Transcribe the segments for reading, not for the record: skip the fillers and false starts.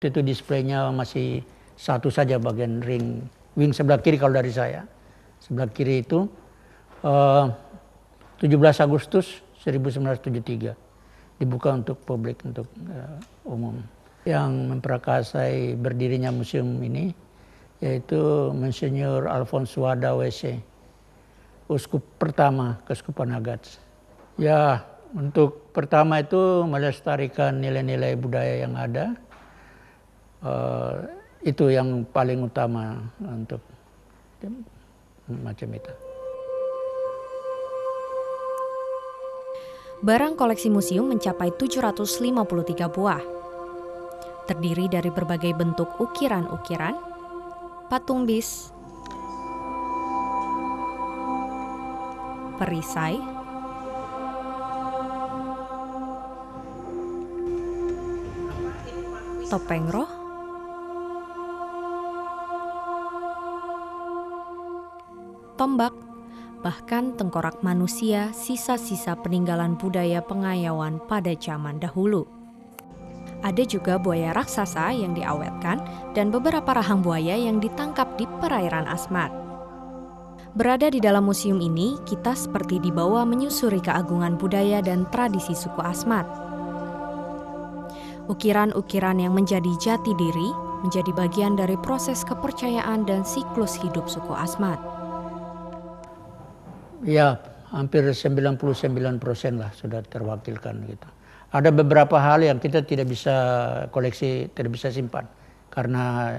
Itu displaynya masih satu saja bagian wing sebelah kiri kalau dari saya. Sebelah kiri itu 17 Agustus 1973 dibuka untuk publik, untuk umum. Yang memprakarsai berdirinya museum ini yaitu Monsinyur Alphonse Wada WC, uskup pertama Keuskupan Agats. Ya, untuk pertama itu melestarikan nilai-nilai budaya yang ada. Itu yang paling utama untuk macam itu. Barang koleksi museum mencapai 753 buah. Terdiri dari berbagai bentuk ukiran-ukiran, patung bis, perisai, topeng roh, tombak, bahkan tengkorak manusia, sisa-sisa peninggalan budaya pengayauan pada zaman dahulu. Ada juga buaya raksasa yang diawetkan dan beberapa rahang buaya yang ditangkap di perairan Asmat. Berada di dalam museum ini, kita seperti dibawa menyusuri keagungan budaya dan tradisi suku Asmat. Ukiran-ukiran yang menjadi jati diri menjadi bagian dari proses kepercayaan dan siklus hidup suku Asmat. Ya, hampir 99% lah sudah terwakilkan gitu. Ada beberapa hal yang kita tidak bisa koleksi, tidak bisa simpan karena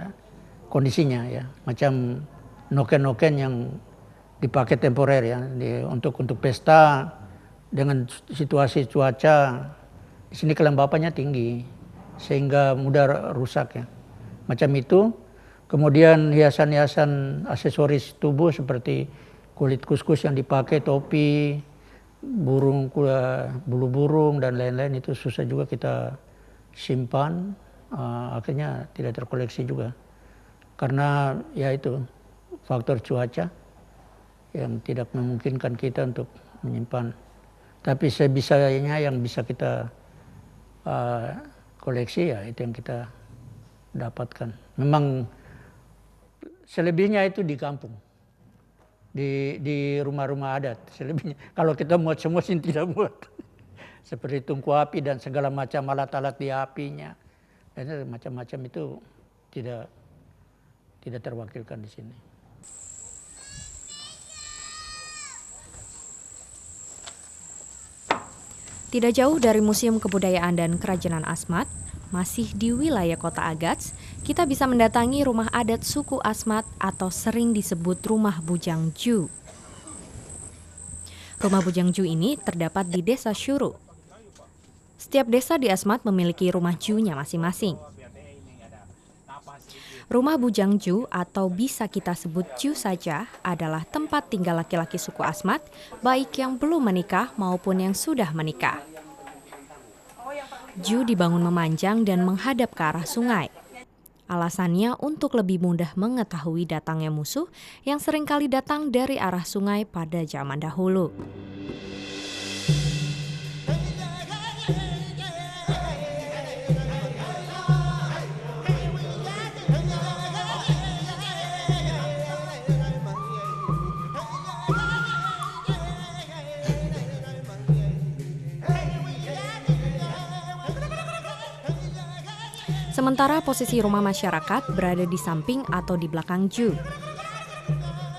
kondisinya ya, macam noken-noken yang dipakai temporer ya, untuk pesta dengan situasi cuaca di sini kelembapannya tinggi sehingga mudah rusak ya. Macam itu. Kemudian hiasan-hiasan aksesoris tubuh seperti kulit kuskus yang dipakai, topi, bulu burung dan lain-lain itu susah juga kita simpan, akhirnya tidak terkoleksi juga. Karena ya itu faktor cuaca yang tidak memungkinkan kita untuk menyimpan. Tapi sebisanya yang bisa kita koleksi ya itu yang kita dapatkan. Memang selebihnya itu di kampung. Di rumah-rumah adat selebihnya. Kalau kita muat semua sih tidak muat. Seperti tungku api dan segala macam alat-alat di apinya. Dan macam-macam itu tidak terwakilkan di sini. Tidak jauh dari Museum Kebudayaan dan Kerajinan Asmat, masih di wilayah kota Agats, kita bisa mendatangi rumah adat suku Asmat atau sering disebut Rumah Bujang Ju. Rumah Bujang Ju ini terdapat di Desa Syuru. Setiap desa di Asmat memiliki rumah Ju-nya masing-masing. Rumah Bujang Ju atau bisa kita sebut Ju saja adalah tempat tinggal laki-laki suku Asmat, baik yang belum menikah maupun yang sudah menikah. Ju dibangun memanjang dan menghadap ke arah sungai. Alasannya untuk lebih mudah mengetahui datangnya musuh yang seringkali datang dari arah sungai pada zaman dahulu. Sementara posisi rumah masyarakat berada di samping atau di belakang Ju.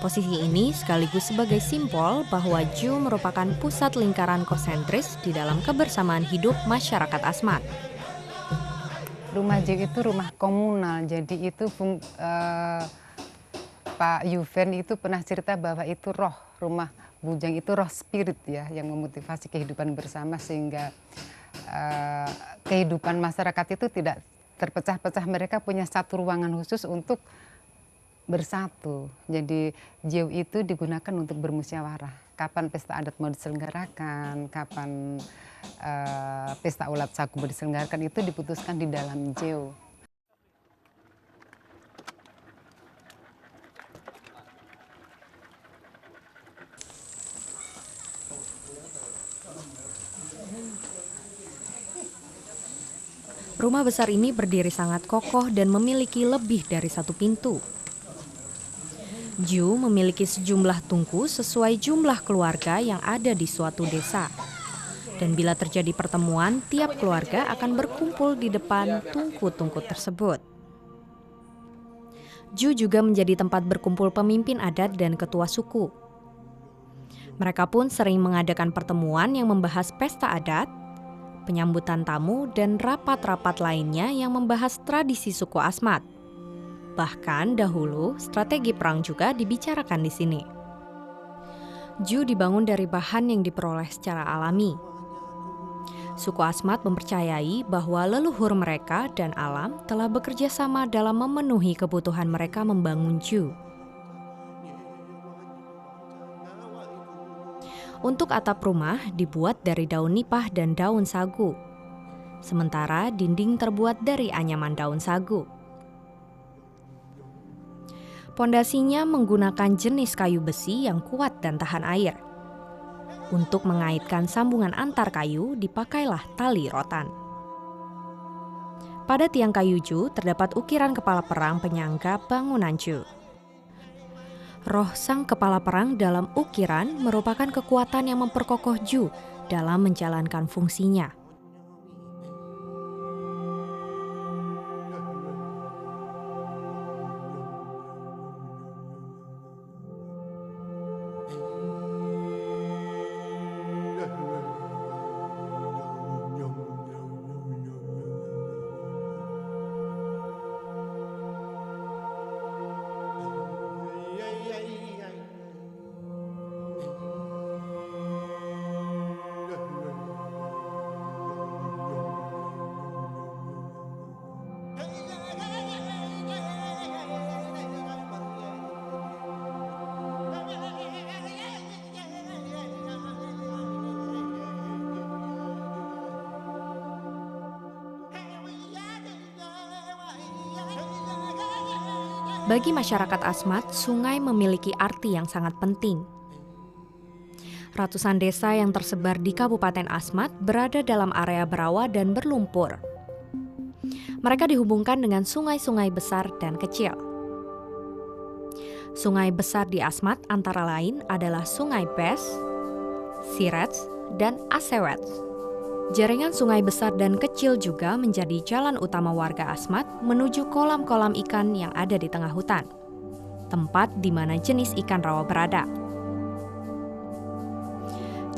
Posisi ini sekaligus sebagai simbol bahwa Ju merupakan pusat lingkaran konsentris di dalam kebersamaan hidup masyarakat Asmat. Rumah Ju itu rumah komunal, jadi itu Pak Yuven itu pernah cerita bahwa itu roh, rumah Bujang itu roh spirit ya, yang memotivasi kehidupan bersama sehingga kehidupan masyarakat itu tidak terpecah-pecah, mereka punya satu ruangan khusus untuk bersatu. Jadi Jiu itu digunakan untuk bermusyawarah. Kapan pesta adat mau diselenggarakan, kapan pesta ulat saku mau diselenggarakan, itu diputuskan di dalam Jiu. Rumah besar ini berdiri sangat kokoh dan memiliki lebih dari satu pintu. Ju memiliki sejumlah tungku sesuai jumlah keluarga yang ada di suatu desa. Dan bila terjadi pertemuan, tiap keluarga akan berkumpul di depan tungku-tungku tersebut. Ju juga menjadi tempat berkumpul pemimpin adat dan ketua suku. Mereka pun sering mengadakan pertemuan yang membahas pesta adat, penyambutan tamu, dan rapat-rapat lainnya yang membahas tradisi suku Asmat. Bahkan dahulu, strategi perang juga dibicarakan di sini. Ju dibangun dari bahan yang diperoleh secara alami. Suku Asmat mempercayai bahwa leluhur mereka dan alam telah bekerja sama dalam memenuhi kebutuhan mereka membangun Ju. Untuk atap rumah dibuat dari daun nipah dan daun sagu. Sementara dinding terbuat dari anyaman daun sagu. Pondasinya menggunakan jenis kayu besi yang kuat dan tahan air. Untuk mengaitkan sambungan antar kayu dipakailah tali rotan. Pada tiang kayu Ju terdapat ukiran kepala perang penyangga bangunan Ju. Roh sang kepala perang dalam ukiran merupakan kekuatan yang memperkokoh Ju dalam menjalankan fungsinya. Bagi masyarakat Asmat, sungai memiliki arti yang sangat penting. Ratusan desa yang tersebar di Kabupaten Asmat berada dalam area berawa dan berlumpur. Mereka dihubungkan dengan sungai-sungai besar dan kecil. Sungai besar di Asmat antara lain adalah Sungai Bes, Sirets, dan Asewets. Jaringan sungai besar dan kecil juga menjadi jalan utama warga Asmat menuju kolam-kolam ikan yang ada di tengah hutan, tempat di mana jenis ikan rawa berada.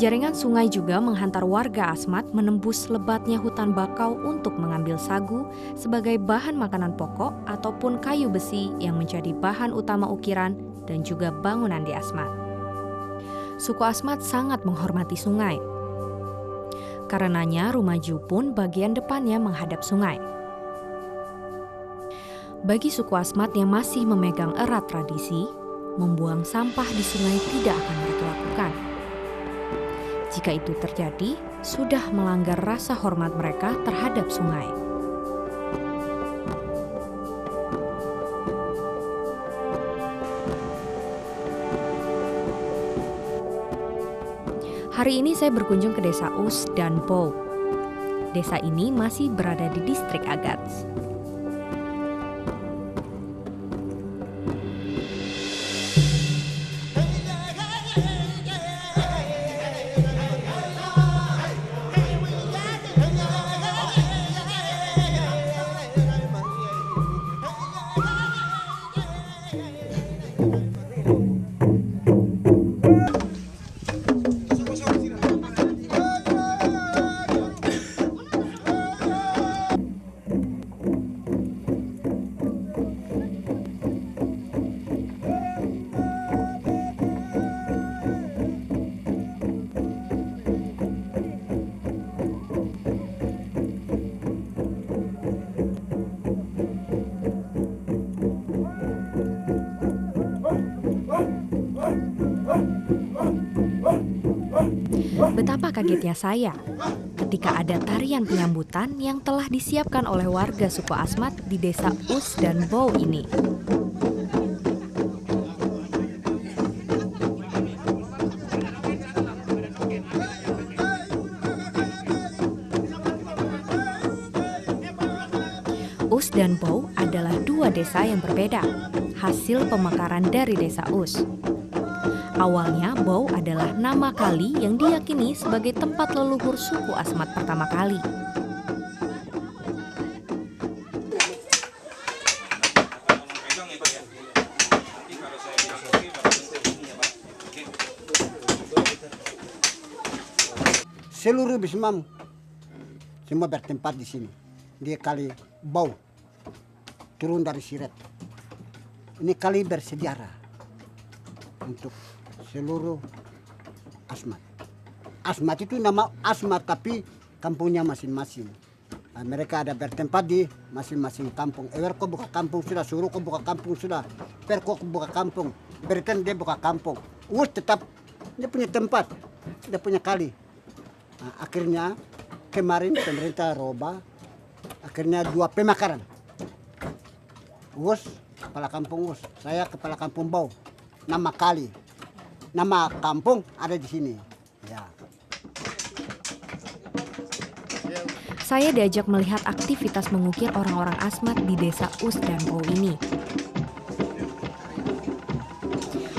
Jaringan sungai juga menghantar warga Asmat menembus lebatnya hutan bakau untuk mengambil sagu sebagai bahan makanan pokok ataupun kayu besi yang menjadi bahan utama ukiran dan juga bangunan di Asmat. Suku Asmat sangat menghormati sungai. Karenanya rumah Ju pun bagian depannya menghadap sungai. Bagi suku Asmat yang masih memegang erat tradisi, membuang sampah di sungai tidak akan mereka lakukan. Jika itu terjadi, sudah melanggar rasa hormat mereka terhadap sungai. Hari ini saya berkunjung ke desa Us dan Bou. Desa ini masih berada di distrik Agats. Betapa kagetnya saya ketika ada tarian penyambutan yang telah disiapkan oleh warga suku Asmat di desa Us dan Bou ini. dan Bau adalah dua desa yang berbeda, hasil pemekaran dari desa Us. Awalnya Bau adalah nama kali yang diyakini sebagai tempat leluhur suku Asmat pertama kali. Seluruh Bismam semua bertempat di sini. Dia kali Bau turun dari Siret. Ini kali bersejarah untuk seluruh Asmat. Asmat itu nama Asmat tapi kampungnya masing-masing. Nah, mereka ada bertempat di masing-masing kampung. Ewerko buka kampung sudah, Suruko buka kampung sudah, Perko buka kampung, Beriten dia buka kampung. Us tetap dia punya tempat, dia punya kali. Nah, akhirnya kemarin pemerintah roba, akhirnya dua pemekaran. Us, kepala kampung Us, saya kepala kampung Bau. Nama kali, nama kampung ada di sini. Ya. Saya diajak melihat aktivitas mengukir orang-orang Asmat di desa Us dan Bau ini.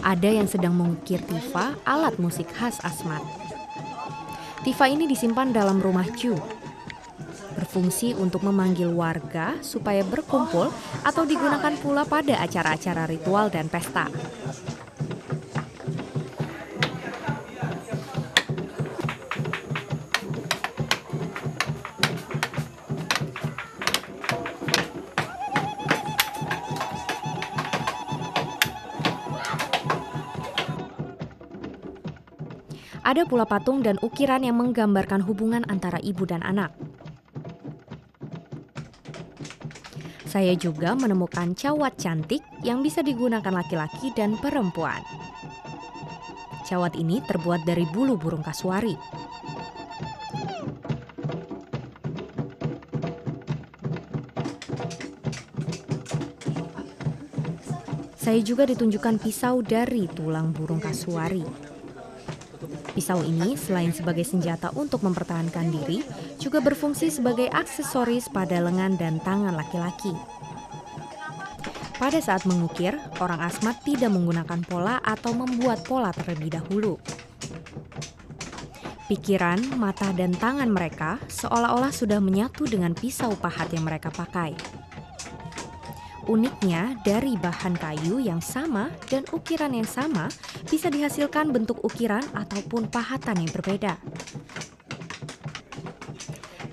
Ada yang sedang mengukir tifa, alat musik khas Asmat. Tifa ini disimpan dalam rumah Ju, berfungsi untuk memanggil warga supaya berkumpul atau digunakan pula pada acara-acara ritual dan pesta. Ada pula patung dan ukiran yang menggambarkan hubungan antara ibu dan anak. Saya juga menemukan cawat cantik yang bisa digunakan laki-laki dan perempuan. Cawat ini terbuat dari bulu burung kasuari. Saya juga ditunjukkan pisau dari tulang burung kasuari. Pisau ini selain sebagai senjata untuk mempertahankan diri, juga berfungsi sebagai aksesoris pada lengan dan tangan laki-laki. Pada saat mengukir, orang Asmat tidak menggunakan pola atau membuat pola terlebih dahulu. Pikiran, mata, dan tangan mereka seolah-olah sudah menyatu dengan pisau pahat yang mereka pakai. Uniknya, dari bahan kayu yang sama dan ukiran yang sama bisa dihasilkan bentuk ukiran ataupun pahatan yang berbeda.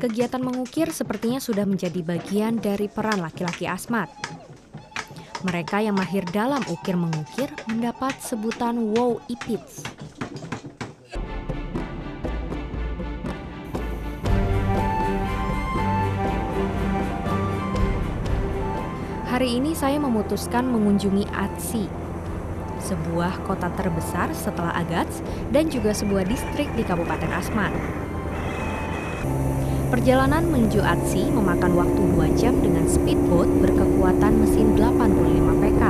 Kegiatan mengukir sepertinya sudah menjadi bagian dari peran laki-laki Asmat. Mereka yang mahir dalam ukir mengukir mendapat sebutan Wow Ipits. Hari ini saya memutuskan mengunjungi Atsi, sebuah kota terbesar setelah Agats dan juga sebuah distrik di Kabupaten Asmat. Perjalanan menuju Atsi memakan waktu 2 jam dengan speedboat berkekuatan mesin 85 PK.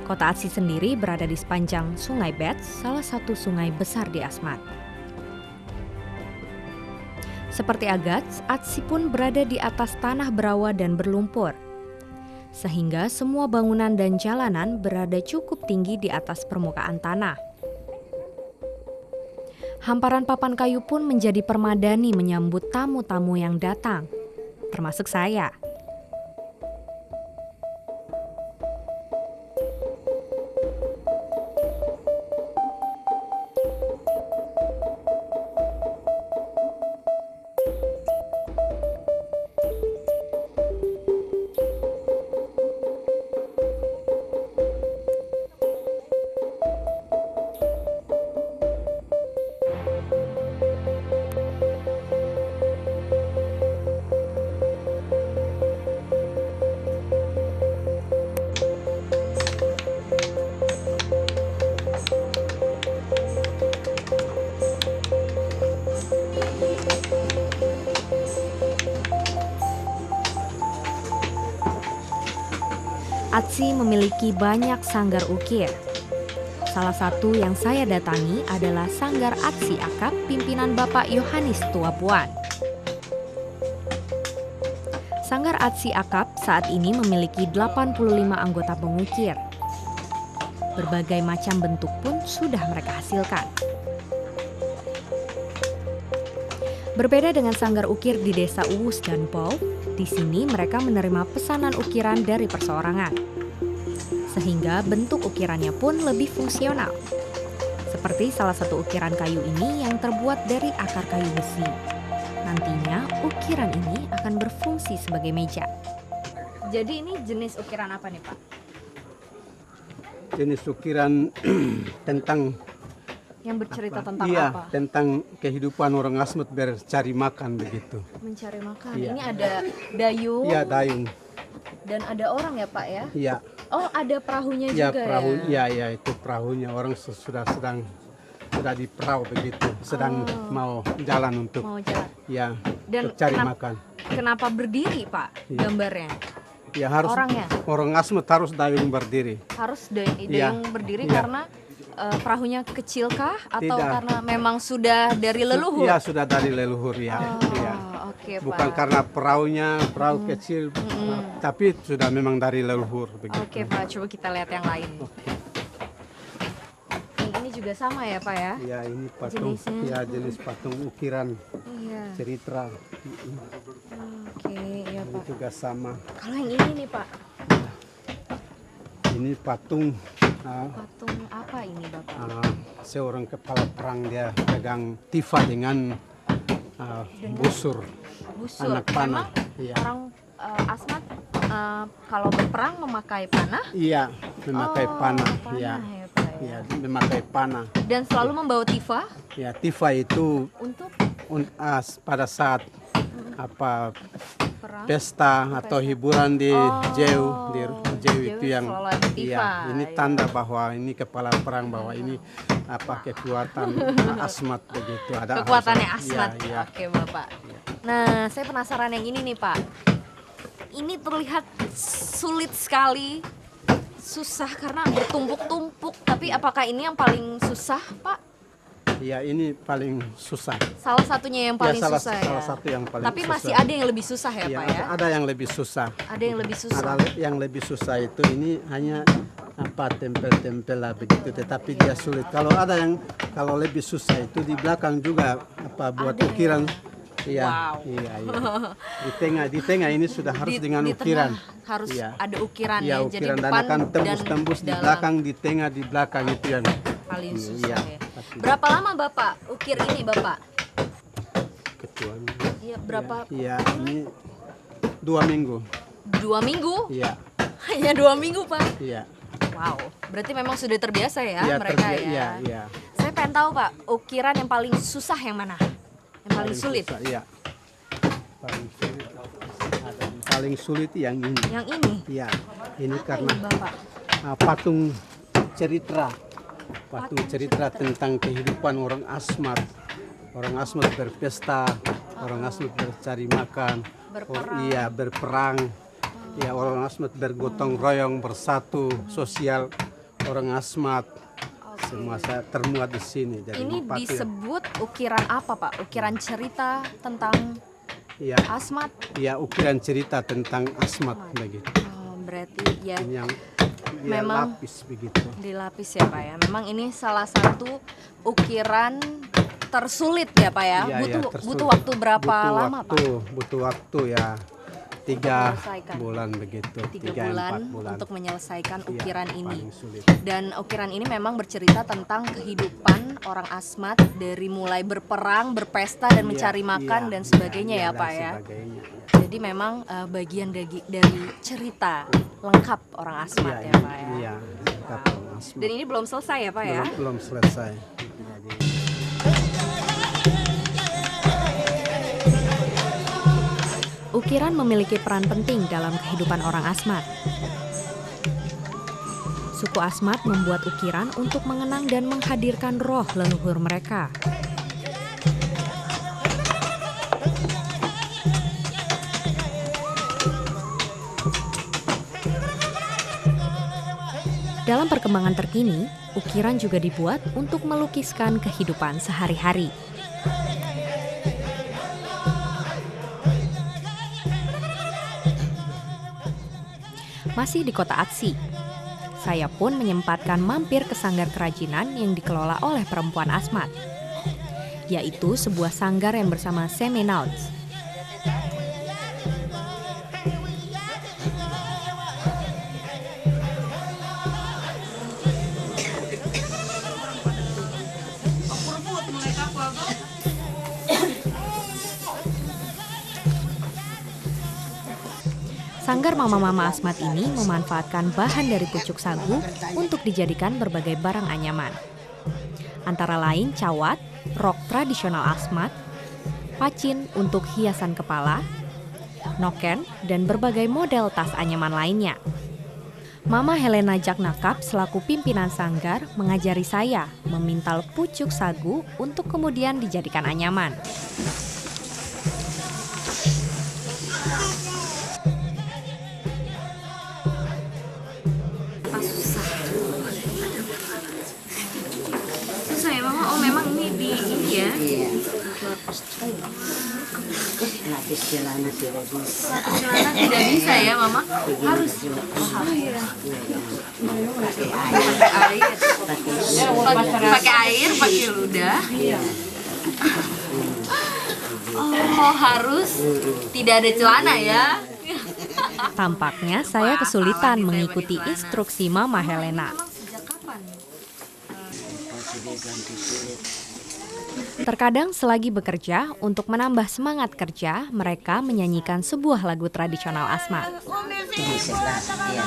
Kota Atsi sendiri berada di sepanjang Sungai Bets, salah satu sungai besar di Asmat. Seperti Agats, Atsi pun berada di atas tanah berawa dan berlumpur. Sehingga semua bangunan dan jalanan berada cukup tinggi di atas permukaan tanah. Hamparan papan kayu pun menjadi permadani menyambut tamu-tamu yang datang, termasuk saya. Atsi memiliki banyak sanggar ukir. Salah satu yang saya datangi adalah Sanggar Atsi Akap pimpinan Bapak Yohanis Tuapuan. Sanggar Atsi Akap saat ini memiliki 85 anggota pengukir. Berbagai macam bentuk pun sudah mereka hasilkan. Berbeda dengan sanggar ukir di desa Uwus dan Pau, di sini mereka menerima pesanan ukiran dari perseorangan. Sehingga bentuk ukirannya pun lebih fungsional. Seperti salah satu ukiran kayu ini yang terbuat dari akar kayu besi. Nantinya ukiran ini akan berfungsi sebagai meja. Jadi ini jenis ukiran apa nih Pak? Jenis ukiran tentang Yang bercerita tentang iya, apa? tentang kehidupan orang Asmat bercari makan begitu. Mencari makan. Iya. Ini ada dayung Iya, dayung. dan ada orang ya Pak ya? Iya. Oh ada perahunya Iya, juga perahu. ya? Iya, itu perahunya. Orang sudah di perahu begitu, sedang mau jalan untuk Mau jalan. ya Dan untuk cari kenapa- makan. Kenapa berdiri Pak Iya. gambarnya? Ya harus Orangnya? orang Asmat harus dayung berdiri. Harus Iya. dayung berdiri Iya. karena perahunya kecil kah? Atau Tidak. karena memang sudah dari leluhur? Iya, sudah dari leluhur ya. Oh, Iya. oke Bukan Pak. karena perahu kecil, tapi sudah memang dari leluhur begitu. Oke Pak, coba kita lihat yang lain. Ini juga sama ya Pak ya? Ya ini patung, Jenisnya? ya jenis patung ukiran Iya. cerita. Oke, iya Ini Pak. juga sama. Kalau yang ini nih Pak, Ini patung patung apa ini Bapak? seorang kepala perang, dia pegang tifa dengan busur, Busur. anak panah. Memang Iya. orang Asmat kalau berperang memakai panah? Iya, memakai panah. Panah Ya, ya Pak ya. ya, memakai panah. Dan selalu membawa tifa Ya, tifa itu untuk pada saat perang. pesta atau hiburan di Jeu, di Jeu itu yang selalu ada tifa, iya, ini ya. tanda bahwa ini kepala perang, bahwa ini kekuatan Asmat begitu, ada Kekuatannya iya, Asmat. iya. Oke Bapak. Nah, saya penasaran yang ini nih Pak. Ini terlihat sulit sekali, susah karena bertumpuk-tumpuk. Tapi apakah ini yang paling susah Pak? Iya, ini paling susah. Salah satunya yang paling salah susah ya. salah satu yang paling Tapi susah. masih ada yang lebih susah ya Iya, Pak ya? ada yang lebih susah. Ada yang lebih susah. Ada yang lebih susah itu ini hanya tempel-tempel lah begitu, tetapi dia sulit. Kalau lebih susah itu di belakang juga buat Ada ya? ukiran. Iya, Wow. iya. Di tengah ini sudah harus dengan di ukiran. tengah harus Iya. ada ukiran Iya, ya. Jadi ukiran dan depan akan tembus-tembus dan di dalam. belakang, di tengah, di belakang itu yang Paling susah iya, ya. pasti. Berapa lama Bapak ukir ini Bapak? ketuanya. Iya, berapa? Iya, ini 2 minggu. 2 minggu? Iya, Hanya 2 minggu Pak? iya. Wow, berarti memang sudah terbiasa ya Iya, mereka ya. Iya, iya. Saya pengen tahu Pak, ukiran yang paling susah yang mana? Yang paling sulit? susah, iya. Paling sulit yang ini. Yang ini? Iya, ini Apa karena ini Bapak? patung cerita. Patung cerita tentang kehidupan orang Asmat. Orang Asmat berpesta, orang Asmat bercari makan, Berperang. berperang. Ya, orang Asmat bergotong royong, bersatu, sosial orang Asmat. Semua saya termuat di sini. Jadi Ini patung- disebut ukiran apa Pak? Ukiran cerita tentang Iya, Asmat? ya ukiran cerita tentang Asmat begitu. Oh, berarti ya Ini yang Memang- lapis begitu. dilapis ya Pak ya. Memang ini salah satu ukiran tersulit ya Pak ya. Iya, butuh iya, tersulit. butuh waktu berapa lama Pak? Butuh waktu ya 3 menyelesaikan. bulan begitu. 3 4 bulan bulan. untuk menyelesaikan Iya, ukiran ini. paling sulit. Dan ukiran ini memang bercerita tentang kehidupan orang Asmat dari mulai berperang, berpesta dan mencari Iya, makan iya, dan iya, sebagainya iya, ya dan Pak ya. sebagainya, ya. Jadi memang bagian dari cerita lengkap orang Asmat Iya, ya Pak ya. Iya, kapal Asmat. Dan ini belum selesai ya Pak ya. Belum selesai. Jadi, Ukiran memiliki peran penting dalam kehidupan orang Asmat. Suku Asmat membuat ukiran untuk mengenang dan menghadirkan roh leluhur mereka. Dalam perkembangan terkini, ukiran juga dibuat untuk melukiskan kehidupan sehari-hari. Masih di kota Atsi, saya pun menyempatkan mampir ke sanggar kerajinan yang dikelola oleh perempuan Asmat, yaitu sebuah sanggar yang bersama Semenauts. Sanggar mama-mama Asmat ini memanfaatkan bahan dari pucuk sagu untuk dijadikan berbagai barang anyaman. Antara lain cawat, rok tradisional Asmat, pacin untuk hiasan kepala, noken, dan berbagai model tas anyaman lainnya. Mama Helena Jaknakap selaku pimpinan sanggar mengajari saya memintal pucuk sagu untuk kemudian dijadikan anyaman. Susah ya Mama? Oh memang ini ya? Iya. Lapis celana tidak bisa. Celana tidak bisa ya Mama? Harus pakai air, pakai ludah. Oh harus tidak ada celana ya? Tampaknya saya kesulitan mengikuti instruksi Mama Helena. Sejak kapan? Terkadang selagi bekerja, untuk menambah semangat kerja, mereka menyanyikan sebuah lagu tradisional Asmat. Bisa lah, ya.